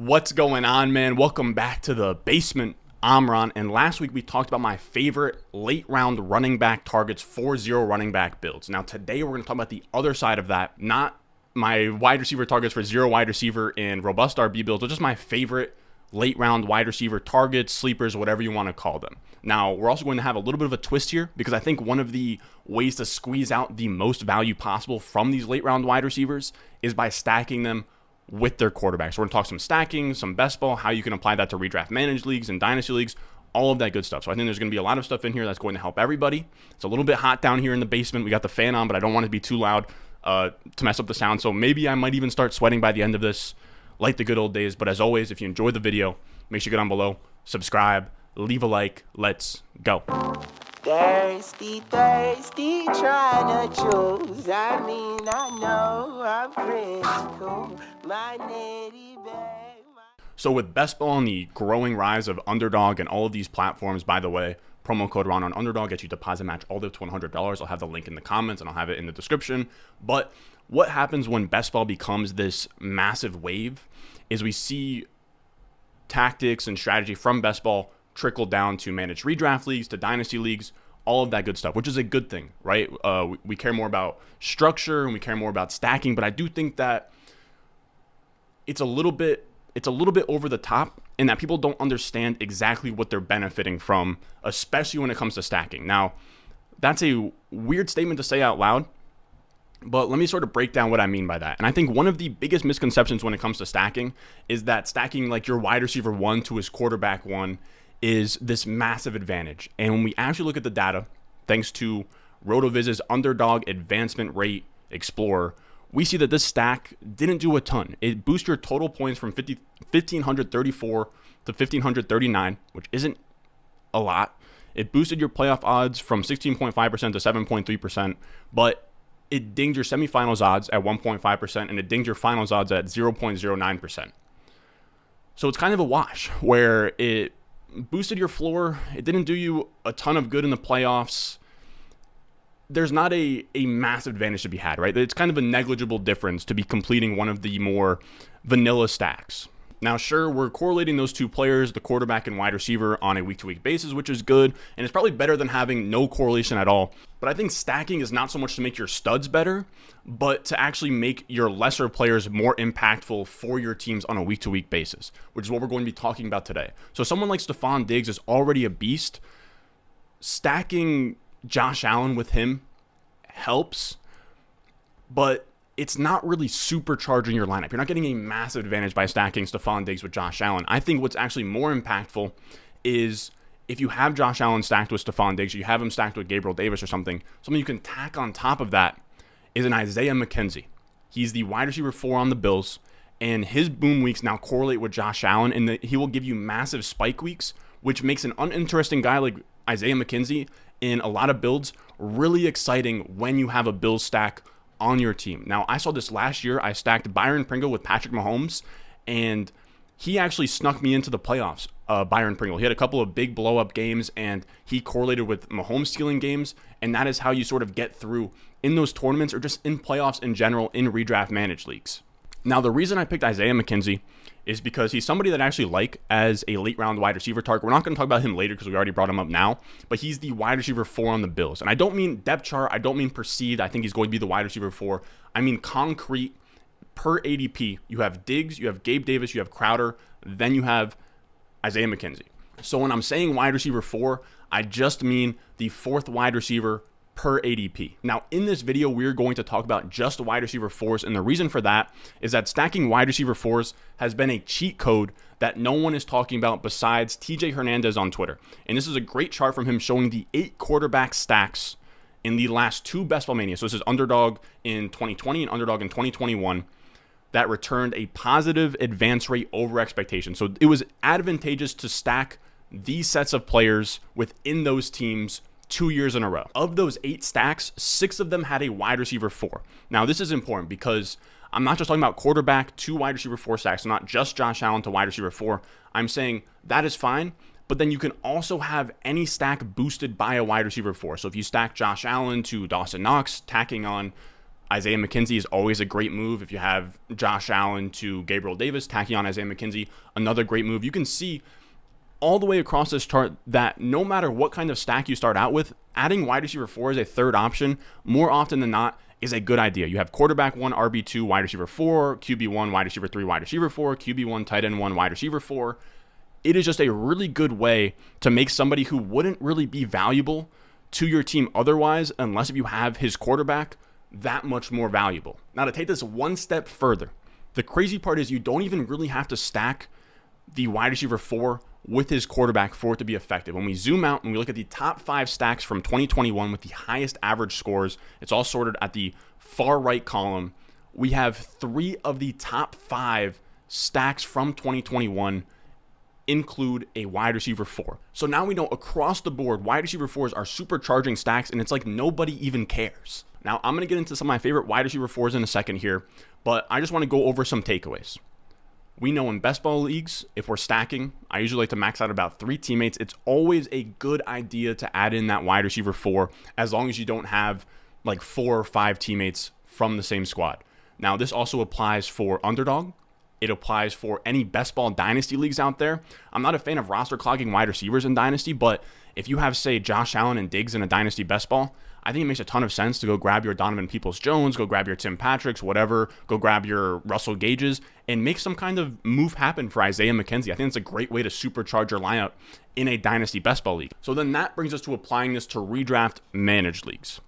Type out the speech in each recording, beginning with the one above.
What's going on, man? Welcome back to the basement. I'm Ron, and last week we talked about my favorite late round running back targets for zero running back builds. Now today we're going to talk about the other side of that, not my wide receiver targets for zero wide receiver and robust RB builds, but just my favorite late round wide receiver targets, sleepers, whatever you want to call them. Now we're also going to have a little bit of a twist here because I think one of the ways to squeeze out the most value possible from these late round wide receivers is by stacking them with their quarterbacks. So we're going to talk some stacking, some best ball, how you can apply that to redraft managed leagues and dynasty leagues, all of that good stuff. So I think there's going to be a lot of stuff in here that's going to help everybody. It's a little bit hot down here in the basement. We got the fan on, but I don't want it to be too loud to mess up the sound. So maybe I might even start sweating by the end of this, like the good old days. But as always, if you enjoyed the video, make sure you get down below, subscribe, leave a like. Let's go. Thirsty, trying to choose. I know I'm pretty cool. My nitty bag. So with best ball and the growing rise of Underdog and all of these platforms, by the way, promo code Ron on Underdog gets you deposit match all the way to $100. I'll have the link in the comments and I'll have it in the description. But what happens when best ball becomes this massive wave is we see tactics and strategy from best ball trickle down to managed redraft leagues, to dynasty leagues, all of that good stuff, which is a good thing, right? We care more about structure and we care more about stacking, but I do think that it's a little bit over the top in that people don't understand exactly what they're benefiting from, especially when it comes to stacking. Now, that's a weird statement to say out loud, but let me sort of break down what I mean by that. And I think one of the biggest misconceptions when it comes to stacking is that stacking like your wide receiver 1 to his quarterback 1 is this massive advantage. And when we actually look at the data, thanks to RotoViz's Underdog Advancement Rate Explorer, we see that this stack didn't do a ton. It boosts your total points from 1,534 to 1,539, which isn't a lot. It boosted your playoff odds from 16.5% to 7.3%, but it dinged your semifinals odds at 1.5%, and it dinged your finals odds at 0.09%. So it's kind of a wash where it boosted your floor. It didn't do you a ton of good in the playoffs. There's not a massive advantage to be had, right? It's kind of a negligible difference to be completing one of the more vanilla stacks. Now, sure, we're correlating those two players, the quarterback and wide receiver, on a week-to-week basis, which is good, and it's probably better than having no correlation at all. But I think stacking is not so much to make your studs better, but to actually make your lesser players more impactful for your teams on a week-to-week basis, which is what we're going to be talking about today. So someone like Stefon Diggs is already a beast. Stacking Josh Allen with him helps, but it's not really supercharging your lineup. You're not getting a massive advantage by stacking Stefon Diggs with Josh Allen. I think what's actually more impactful is if you have Josh Allen stacked with Stefon Diggs, or you have him stacked with Gabriel Davis or something you can tack on top of that is an Isaiah McKenzie. He's the wide receiver 4 on the Bills, and his boom weeks now correlate with Josh Allen, and he will give you massive spike weeks, which makes an uninteresting guy like Isaiah McKenzie in a lot of builds really exciting when you have a Bills stack on your team. Now, I saw this last year. I stacked Byron Pringle with Patrick Mahomes, and he actually snuck me into the playoffs, Byron Pringle. He had a couple of big blow-up games, and he correlated with Mahomes stealing games, and that is how you sort of get through in those tournaments or just in playoffs in general in redraft managed leagues. Now, the reason I picked Isaiah McKenzie is because he's somebody that I actually like as a late round wide receiver target. We're not going to talk about him later because we already brought him up now, but he's the wide receiver 4 on the Bills. And I don't mean depth chart. I don't mean perceived. I think he's going to be the wide receiver 4. I mean concrete per ADP. You have Diggs, you have Gabe Davis, you have Crowder, then you have Isaiah McKenzie. So when I'm saying wide receiver 4, I just mean the 4th wide receiver per ADP. Now, in this video, we're going to talk about just wide receiver 4s, and the reason for that is that stacking wide receiver 4s has been a cheat code that no one is talking about besides TJ Hernandez on Twitter. And this is a great chart from him showing the 8 quarterback stacks in the last 2 Best Ball Mania. So this is Underdog in 2020 and Underdog in 2021 that returned a positive advance rate over expectation. So it was advantageous to stack these sets of players within those teams 2 years in a row. Of those 8 stacks, 6 of them had a wide receiver 4. Now, this is important because I'm not just talking about quarterback to wide receiver 4 stacks, so not just Josh Allen to wide receiver 4. I'm saying that is fine, but then you can also have any stack boosted by a wide receiver 4. So if you stack Josh Allen to Dawson Knox, tacking on Isaiah McKenzie is always a great move. If you have Josh Allen to Gabriel Davis, tacking on Isaiah McKenzie, another great move. You can see all the way across this chart that no matter what kind of stack you start out with, adding wide receiver 4 as a third option more often than not is a good idea. You have quarterback 1, RB2, wide receiver 4, QB1, wide receiver 3, wide receiver 4, QB1, tight end 1, wide receiver 4. It is just a really good way to make somebody who wouldn't really be valuable to your team otherwise, unless if you have his quarterback, that much more valuable. Now, to take this one step further, the crazy part is you don't even really have to stack the wide receiver 4 with his quarterback for it to be effective. When we zoom out and we look at the top 5 stacks from 2021 with the highest average scores, it's all sorted at the far right column. We have 3 of the top 5 stacks from 2021 include a wide receiver 4. So now we know across the board, wide receiver 4s are supercharging stacks, and it's like nobody even cares. Now, I'm going to get into some of my favorite wide receiver 4s in a second here, but I just want to go over some takeaways. We know in best ball leagues, if we're stacking, I usually like to max out about 3 teammates. It's always a good idea to add in that wide receiver 4, as long as you don't have like 4 or 5 teammates from the same squad. Now, this also applies for underdog. It applies for any best ball dynasty leagues out there. I'm not a fan of roster clogging wide receivers in dynasty, but if you have, say, Josh Allen and Diggs in a dynasty best ball, I think it makes a ton of sense to go grab your Donovan Peoples-Jones, go grab your Tim Patricks, whatever, go grab your Russell Gages, and make some kind of move happen for Isaiah McKenzie. I think it's a great way to supercharge your lineup in a dynasty best ball league. So then that brings us to applying this to redraft managed leagues.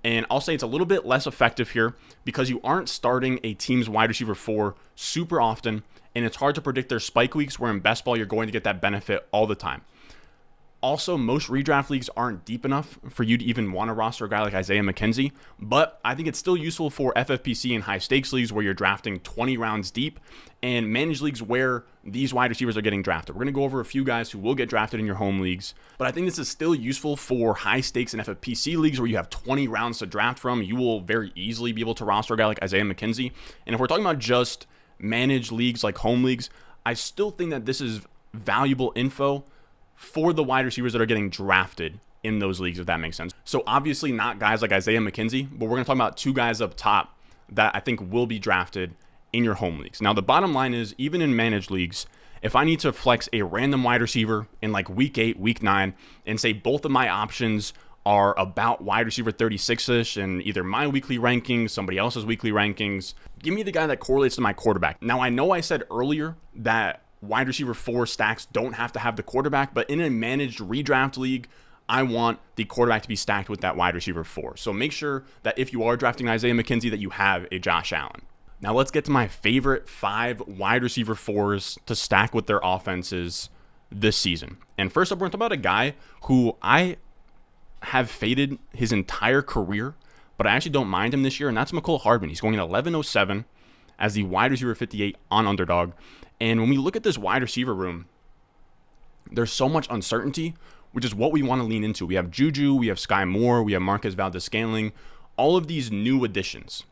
And I'll say it's a little bit less effective here because you aren't starting a team's wide receiver 4 super often, and it's hard to predict their spike weeks, where in best ball you're going to get that benefit all the time. Also, most redraft leagues aren't deep enough for you to even want to roster a guy like Isaiah McKenzie, but I think it's still useful for FFPC and high stakes leagues where you're drafting 20 rounds deep, and managed leagues where these wide receivers are getting drafted. We're going to go over a few guys who will get drafted in your home leagues, but I think this is still useful for high stakes and FFPC leagues where you have 20 rounds to draft from. You will very easily be able to roster a guy like Isaiah McKenzie. And if we're talking about just managed leagues like home leagues, I still think that this is valuable info for the wide receivers that are getting drafted in those leagues, if that makes sense. So obviously not guys like Isaiah McKenzie, but we're going to talk about 2 guys up top that I think will be drafted in your home leagues. Now, the bottom line is, even in managed leagues, if I need to flex a random wide receiver in like week 8, week 9, and say both of my options are about wide receiver 36-ish in either my weekly rankings, somebody else's weekly rankings, give me the guy that correlates to my quarterback. Now, I know I said earlier that wide receiver 4 stacks don't have to have the quarterback, but in a managed redraft league, I want the quarterback to be stacked with that wide receiver 4. So make sure that if you are drafting Isaiah McKenzie, that you have a Josh Allen. Now let's get to my favorite 5 wide receiver 4s to stack with their offenses this season. And first up, we're going to talk about a guy who I have faded his entire career, but I actually don't mind him this year, and that's Mecole Hardman. He's going at 11.07 as the wide receiver 58 on Underdog. And when we look at this wide receiver room, there's so much uncertainty, which is what we want to lean into. We have Juju, we have Sky Moore, we have Marquez Valdes-Scantling, all of these new additions,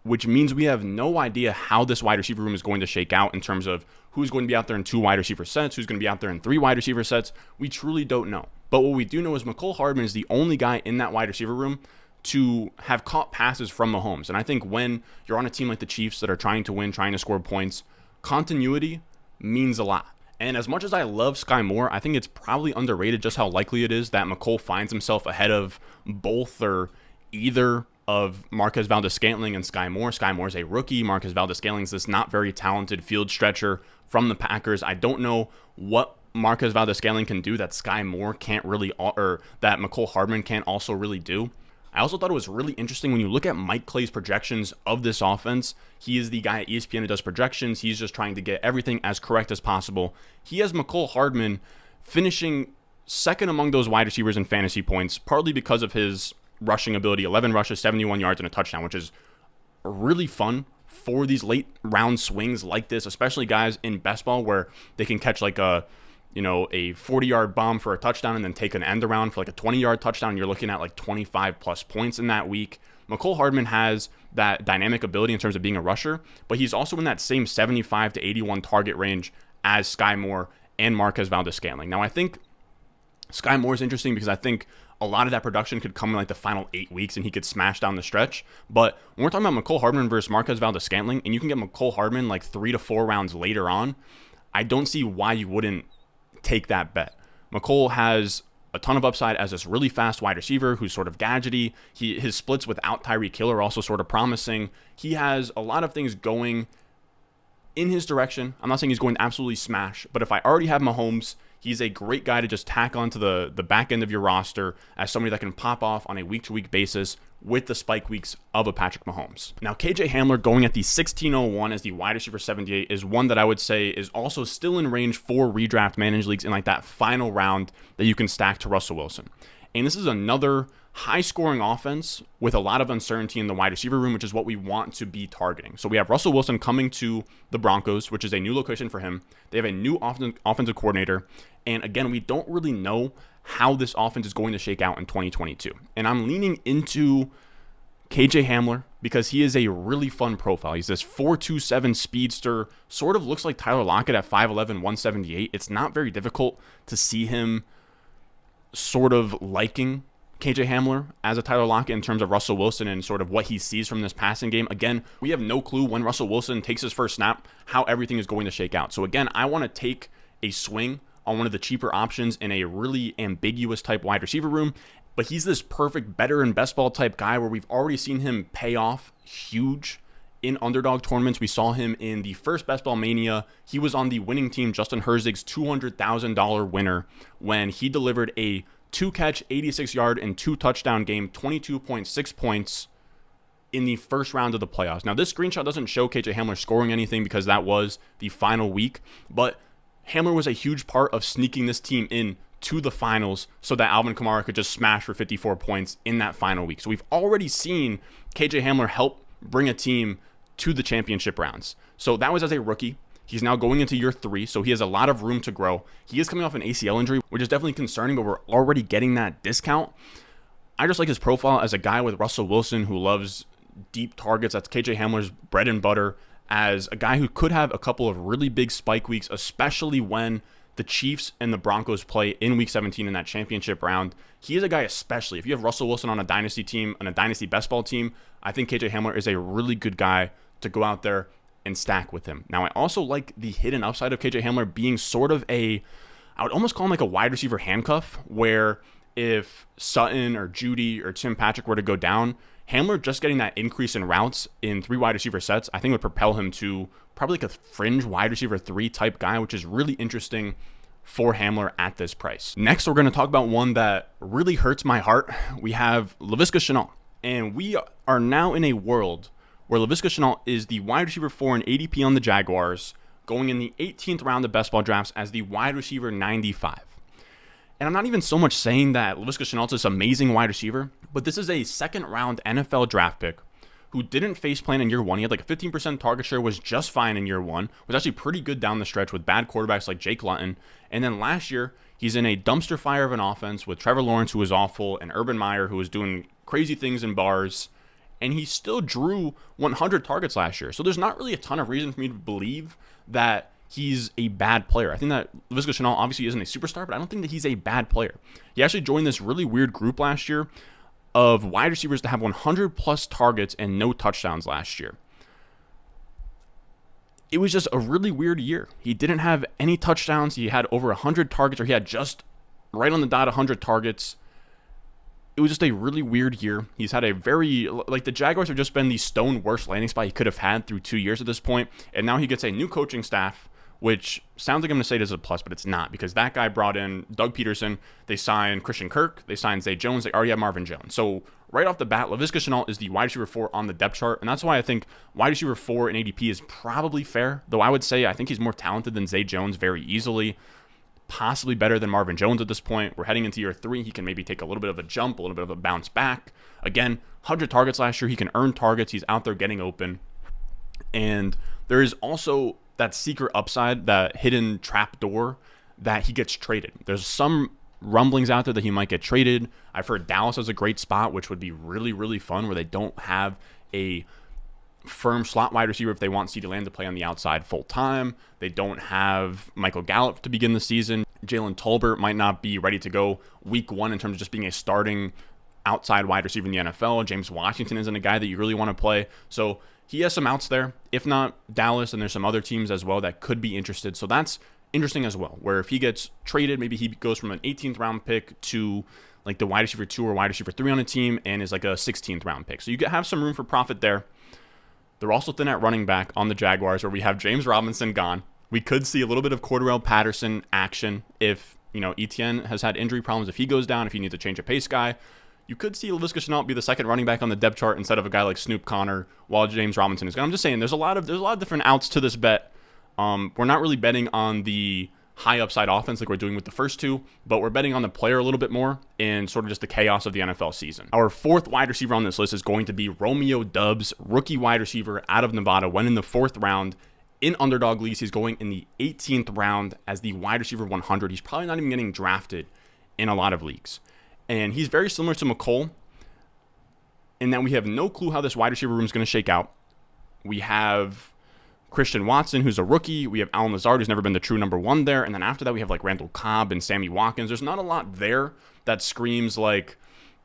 which means we have no idea how this wide receiver room is going to shake out in terms of who's going to be out there in 2 wide receiver sets, who's going to be out there in 3 wide receiver sets. We truly don't know. But what we do know is Mecole Hardman is the only guy in that wide receiver room to have caught passes from Mahomes. And I think when you're on a team like the Chiefs that are trying to win, trying to score points, continuity means a lot. And as much as I love Sky Moore, I think it's probably underrated just how likely it is that Mecole finds himself ahead of both or either of Marquez Valdes-Scantling and Sky Moore. Sky Moore's a rookie. Marquez Valdes-Scantling's this not very talented field stretcher from the Packers. I don't know what Marquez Valdes-Scantling can do that Sky Moore can't really, or that Mecole Hardman can't also really do. I also thought it was really interesting when you look at Mike Clay's projections of this offense. He is the guy at ESPN who does projections. He's just trying to get everything as correct as possible. He has Mecole Hardman finishing second among those wide receivers in fantasy points, partly because of his rushing ability, 11 rushes, 71 yards, and a touchdown, which is really fun for these late round swings like this, especially guys in best ball where they can catch like a 40-yard bomb for a touchdown and then take an end around for like a 20-yard touchdown. You're looking at like 25 plus points in that week. Mecole Hardman has that dynamic ability in terms of being a rusher, but he's also in that same 75 to 81 target range as Sky Moore and Marquez Valdes-Scantling. Now, I think Sky Moore is interesting because I think a lot of that production could come in like the final 8 weeks and he could smash down the stretch. But when we're talking about Mecole Hardman versus Marquez Valdes-Scantling, and you can get Mecole Hardman like 3 to 4 rounds later on, I don't see why you wouldn't take that bet. Mecole has a ton of upside as this really fast wide receiver who's sort of gadgety. His splits without Tyreek Hill are also sort of promising. He has a lot of things going in his direction. I'm not saying he's going to absolutely smash, but if I already have Mahomes, he's a great guy to just tack onto the back end of your roster as somebody that can pop off on a week-to-week basis with the spike weeks of a Patrick Mahomes. Now, KJ Hamler going at the 1601 as the wide receiver 78 is one that I would say is also still in range for redraft managed leagues in like that final round that you can stack to Russell Wilson. And this is another high-scoring offense with a lot of uncertainty in the wide receiver room, which is what we want to be targeting. So we have Russell Wilson coming to the Broncos, which is a new location for him. They have a new offensive coordinator. And again, we don't really know how this offense is going to shake out in 2022. And I'm leaning into KJ Hamler because he is a really fun profile. He's this 4.27 speedster, sort of looks like Tyler Lockett at 5'11", 178. It's not very difficult to see him sort of liking KJ Hamler as a Tyler Lockett in terms of Russell Wilson and sort of what he sees from this passing game. Again, we have no clue when Russell Wilson takes his first snap, how everything is going to shake out. So again, I want to take a swing on one of the cheaper options in a really ambiguous type wide receiver room. But he's this perfect better and best ball type guy where we've already seen him pay off huge in underdog tournaments. We saw him in the first Best Ball Mania. He was on the winning team, Justin Herzig's $200,000 winner, when he delivered a 2-catch, 86-yard, and 2-touchdown game, 22.6 points in the first round of the playoffs. Now, this screenshot doesn't show KJ Hamler scoring anything because that was the final week, but Hamler was a huge part of sneaking this team in to the finals so that Alvin Kamara could just smash for 54 points in that final week. So we've already seen KJ Hamler help bring a team to the championship rounds. So that was as a rookie. He's now going into year 3, so he has a lot of room to grow. He is coming off an ACL injury, which is definitely concerning, but we're already getting that discount. I just like his profile as a guy with Russell Wilson who loves deep targets. That's KJ Hamler's bread and butter, as a guy who could have a couple of really big spike weeks, especially when the Chiefs and the Broncos play in Week 17 in that championship round. He is a guy, especially if you have Russell Wilson on a dynasty team, on a dynasty best ball team, I think KJ Hamler is a really good guy to go out there and stack with him. Now, I also like the hidden upside of KJ Hamler being sort of I would almost call him like a wide receiver handcuff, where if Sutton or Judy or Tim Patrick were to go down, Hamler just getting that increase in routes in 3 wide receiver sets, I think would propel him to probably like a fringe wide receiver 3 type guy, which is really interesting for Hamler at this price. Next, we're going to talk about one that really hurts my heart. We have Laviska Shenault, and we are now in a world where Laviska Shenault is the wide receiver 4 in ADP on the Jaguars, going in the 18th round of best ball drafts as the wide receiver 95. And I'm not even so much saying that Laviska Shenault is this amazing wide receiver, but this is a second round NFL draft pick who didn't face plan in year 1. He had like a 15% target share, was just fine in year 1, was actually pretty good down the stretch with bad quarterbacks like Jake Luton. And then last year, he's in a dumpster fire of an offense with Trevor Lawrence, who was awful, and Urban Meyer, who was doing crazy things in bars. And he still drew 100 targets last year. So there's not really a ton of reason for me to believe that he's a bad player. I think that Laviska Shenault obviously isn't a superstar, but I don't think that he's a bad player. He actually joined this really weird group last year of wide receivers to have 100 plus targets and no touchdowns last year. It was just a really weird year. He didn't have any touchdowns. He had over 100 targets, or he had just right on the dot 100 targets. It was just a really weird year. He's had a very, like, the Jaguars have just been the stone worst landing spot he could have had through 2 years at this point. And now he gets a new coaching staff, which sounds like I'm going to say it is a plus, but it's not, because that guy brought in Doug Peterson. They signed Christian Kirk. They signed Zay Jones. They already have Marvin Jones. So right off the bat, Laviska Shenault is the wide receiver 4 on the depth chart. And that's why I think wide receiver 4 in ADP is probably fair, though I would say I think he's more talented than Zay Jones very easily. Possibly better than Marvin Jones at this point. We're heading into year 3. He can maybe take a little bit of a jump, a little bit of a bounce back. Again, 100 targets last year. He can earn targets. He's out there getting open. And there is also that secret upside, that hidden trap door, that he gets traded. There's some rumblings out there that he might get traded. I've heard Dallas has a great spot, which would be really, really fun, where they don't have a firm slot wide receiver if they want CeeDee Lamb to play on the outside full time. They don't have Michael Gallup to begin the season. Jalen Tolbert might not be ready to go week 1 in terms of just being a starting outside wide receiver in the NFL. James Washington isn't a guy that you really want to play. So he has some outs there. If not Dallas, and there's some other teams as well that could be interested. So that's interesting as well, where if he gets traded, maybe he goes from an 18th round pick to like the wide receiver 2 or wide receiver 3 on a team and is like a 16th round pick. So you could have some room for profit there. They're also thin at running back on the Jaguars, where we have James Robinson gone. We could see a little bit of Cordarrelle Patterson action if, Etienne has had injury problems. If he goes down, if you need to change a pace guy, you could see Laviska Shenault be the second running back on the depth chart instead of a guy like Snoop Connor while James Robinson is gone. I'm just saying there's a lot of different outs to this bet. We're not really betting on the high upside offense like we're doing with the first two, but we're betting on the player a little bit more and sort of just the chaos of the NFL season. Our fourth wide receiver on this list is going to be Romeo Doubs, rookie wide receiver out of Nevada, went in the 4th round. In underdog leagues, he's going in the 18th round as the wide receiver 100. He's probably not even getting drafted in a lot of leagues. And he's very similar to Mecole in that we have no clue how this wide receiver room is going to shake out. We have Christian Watson, who's a rookie. We have Allen Lazard, who's never been the true number 1 there. And then after that, we have like Randall Cobb and Sammy Watkins. There's not a lot there that screams like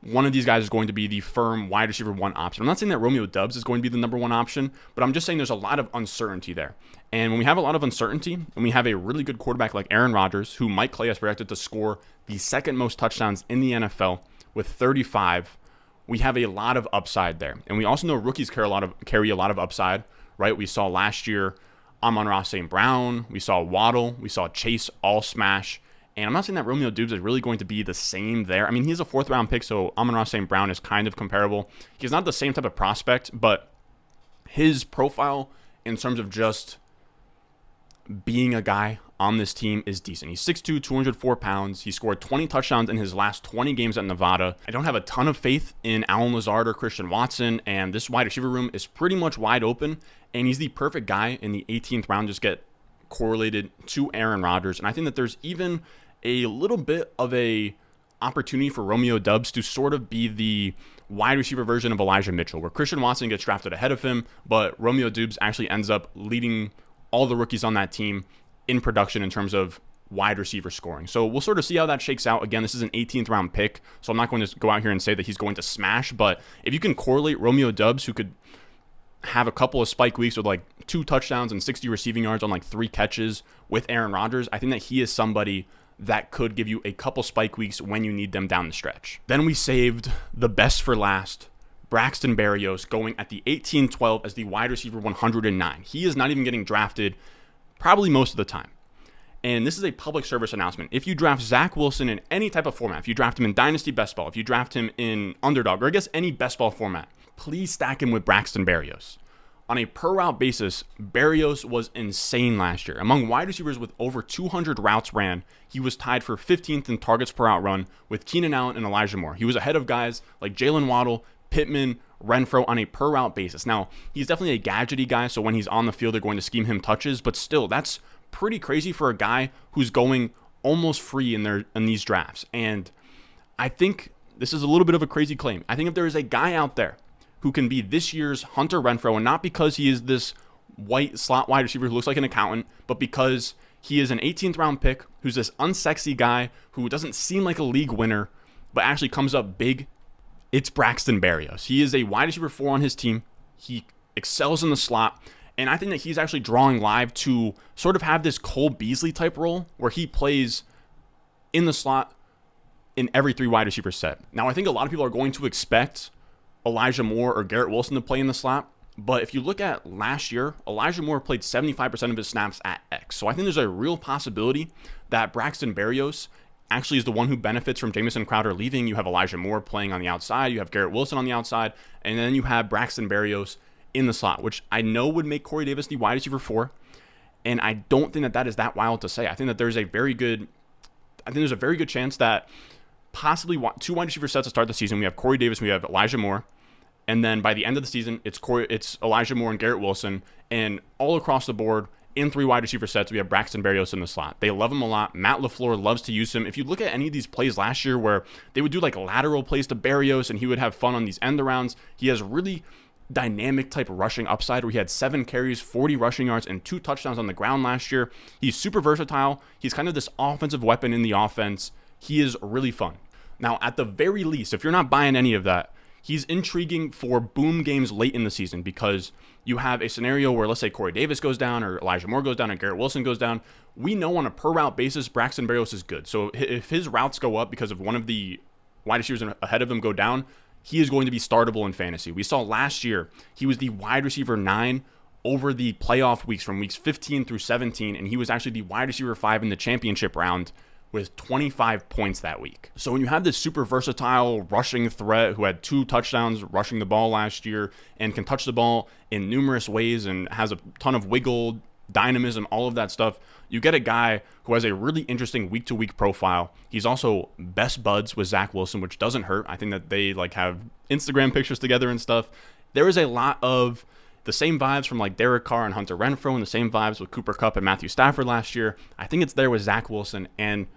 one of these guys is going to be the firm wide receiver 1 option. I'm not saying that Romeo Doubs is going to be the number 1 option, but I'm just saying there's a lot of uncertainty there. And when we have a lot of uncertainty, and we have a really good quarterback like Aaron Rodgers, who Mike Clay has projected to score the 2nd most touchdowns in the NFL with 35, we have a lot of upside there. And we also know rookies carry a lot of upside, right? We saw last year Amon-Ra St. Brown, we saw Waddle, we saw Chase all smash. And I'm not saying that Romeo Doubs is really going to be the same there. I mean, he's a 4th round pick, so Amon-Ra St. Brown is kind of comparable. He's not the same type of prospect, but his profile in terms of just being a guy on this team is decent. He's 6'2", 204 pounds. He scored 20 touchdowns in his last 20 games at Nevada. I don't have a ton of faith in Allen Lazard or Christian Watson, and this wide receiver room is pretty much wide open, and he's the perfect guy in the 18th round, just get correlated to Aaron Rodgers. And I think that there's even a little bit of a opportunity for Romeo Doubs to sort of be the wide receiver version of Elijah Mitchell, where Christian Watson gets drafted ahead of him, but Romeo Doubs actually ends up leading all the rookies on that team in production in terms of wide receiver scoring. So we'll sort of see how that shakes out. Again, this is an 18th round pick, so I'm not going to go out here and say that he's going to smash, but if you can correlate Romeo Doubs, who could have a couple of spike weeks with like 2 touchdowns and 60 receiving yards on like 3 catches with Aaron Rodgers, I think that he is somebody that could give you a couple spike weeks when you need them down the stretch. Then we saved the best for last, Braxton Berrios, going at the 18-12 as the wide receiver 109. He is not even getting drafted probably most of the time. And this is a public service announcement. If you draft Zach Wilson in any type of format, if you draft him in Dynasty Best Ball, if you draft him in Underdog, or I guess any Best Ball format, please stack him with Braxton Berrios. On a per route basis, Berrios was insane last year. Among wide receivers with over 200 routes ran, he was tied for 15th in targets per route run with Keenan Allen and Elijah Moore. He was ahead of guys like Jalen Waddle, Pittman, Renfro on a per route basis. Now, he's definitely a gadgety guy, so when he's on the field, they're going to scheme him touches, but still, that's pretty crazy for a guy who's going almost free in these drafts. And I think this is a little bit of a crazy claim. I think if there is a guy out there who can be this year's Hunter Renfro, and not because he is this white slot wide receiver who looks like an accountant, but because he is an 18th round pick who's this unsexy guy who doesn't seem like a league winner, but actually comes up big, it's Braxton Berrios. He is a wide receiver 4 on his team. He excels in the slot, and I think that he's actually drawing live to sort of have this Cole Beasley type role where he plays in the slot in every 3 wide receiver set. Now, I think a lot of people are going to expect Elijah Moore or Garrett Wilson to play in the slot, but if you look at last year, Elijah Moore played 75% of his snaps at X. So I think there's a real possibility that Braxton Berrios actually is the one who benefits from Jamison Crowder leaving. You have Elijah Moore playing on the outside, you have Garrett Wilson on the outside, and then you have Braxton Berrios in the slot, which I know would make Corey Davis the wide receiver 4, and I don't think that that is that wild to say. I think that there's a very good chance that possibly 2 wide receiver sets to start the season. We have Corey Davis, we have Elijah Moore, and then by the end of the season, it's Elijah Moore and Garrett Wilson, and all across the board, in 3 wide receiver sets, we have Braxton Berrios in the slot. They love him a lot. Matt LaFleur loves to use him. If you look at any of these plays last year where they would do like lateral plays to Berrios and he would have fun on these end arounds, he has really dynamic type rushing upside where he had 7 carries, 40 rushing yards, and 2 touchdowns on the ground last year. He's super versatile. He's kind of this offensive weapon in the offense. He is really fun. Now, at the very least, if you're not buying any of that, he's intriguing for boom games late in the season because you have a scenario where, let's say, Corey Davis goes down or Elijah Moore goes down and Garrett Wilson goes down. We know on a per route basis, Braxton Berrios is good. So if his routes go up because of one of the wide receivers ahead of him go down, he is going to be startable in fantasy. We saw last year, he was the wide receiver 9 over the playoff weeks from weeks 15 through 17, and he was actually the wide receiver 5 in the championship round with 25 points that week. So when you have this super versatile rushing threat who had 2 touchdowns rushing the ball last year and can touch the ball in numerous ways and has a ton of wiggle, dynamism, all of that stuff, you get a guy who has a really interesting week-to-week profile. He's also best buds with Zach Wilson, which doesn't hurt. I think that they have Instagram pictures together and stuff. There is a lot of the same vibes from Derek Carr and Hunter Renfrow and the same vibes with Cooper Kupp and Matthew Stafford last year. I think it's there with Zach Wilson and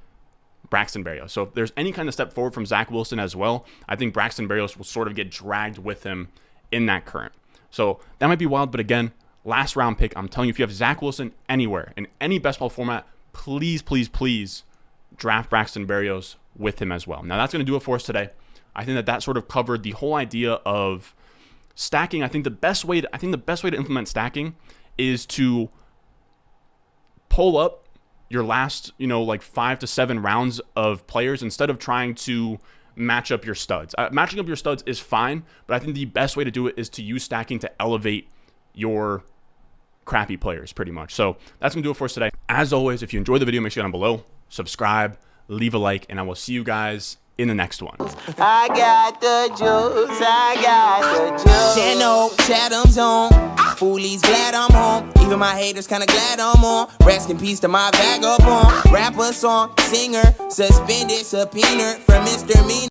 Braxton Berrios. So if there's any kind of step forward from Zach Wilson as well, I think Braxton Berrios will sort of get dragged with him in that current. So that might be wild, but again, last round pick. I'm telling you, if you have Zach Wilson anywhere in any best ball format, please, please, please draft Braxton Berrios with him as well. Now that's going to do it for us today. I think that sort of covered the whole idea of stacking. I think the best way to implement stacking is to pull up your last, 5 to 7 rounds of players instead of trying to match up your studs. Matching up your studs is fine, but I think the best way to do it is to use stacking to elevate your crappy players pretty much. So that's going to do it for us today. As always, if you enjoyed the video, make sure you go down below, subscribe, leave a like, and I will see you guys in the next one. I got the juice, I got the juice. Shenault, Chatham's on. Foolies glad I'm home. Even my haters kinda glad I'm on. Rest in peace to my vagabond. Rapper, song, singer, suspended, subpoena from Mr. Mean.